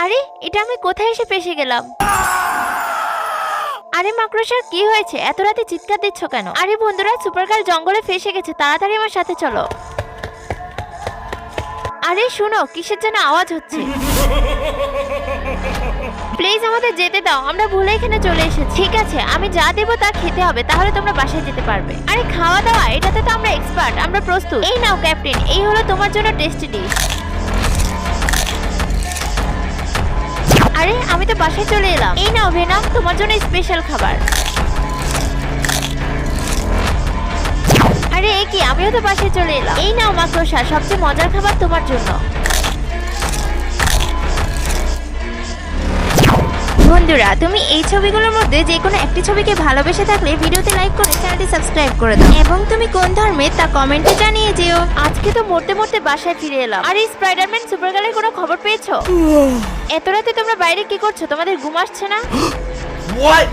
আরে এটা আমি কোথায় এসে ফেসে গেলাম? আরে মাকড়সার কি হয়েছে? এত রাতে চিৎকার দিচ্ছ কেন? আরে বন্ধুরা, সুপারগার্ল জঙ্গলে ফেসে গেছে, তাড়াতাড়ি আমার সাথে চলো। আরে শুনো, কিসের যেন আওয়াজ হচ্ছে। প্লিজ আমাদের যেতে দাও, আমরা ভুলে এখানে চলে এসেছি। ঠিক আছে, আমি যা দেবো তা খেতে হবে, তাহলে তোমরা বাসায় যেতে পারবে। আরে খাওয়া দাওয়া, এটাতে তো আমরা এক্সপার্ট, আমরা প্রস্তুত। এই নাও ক্যাপ্টেন, এই হলো তোমার জন্য টেস্টি ডিশ। আরে আমি তো বাসায় চলে এলাম। এই নাও ভেনাম, তোমার জন্য স্পেশাল খাবার। আরে এ কি, আমিও তো বাসায় চলে এলাম। এই নাও মাকড়সা, সবচেয়ে মজার খাবার তোমার জন্য। বন্ধুরা, তুমি এই ছবিগুলোর মধ্যে যে কোনো একটি ছবিকে ভালোবেসে থাকলে ভিডিওতে লাইক করে চ্যানেলটি সাবস্ক্রাইব করে দাও এবং তুমি কোন ধর্মের তা কমেন্টে জানিয়ে যেও। আজকে তো মরতে মরতে বাসায় ফিরে এলাম। আর এই স্পাইডারম্যান সুপারগার্লের কোনো খবর পেয়েছো? এত রাতে তোমরা বাইরে কি করছো? তোমাদের ঘুম আসছে না? What?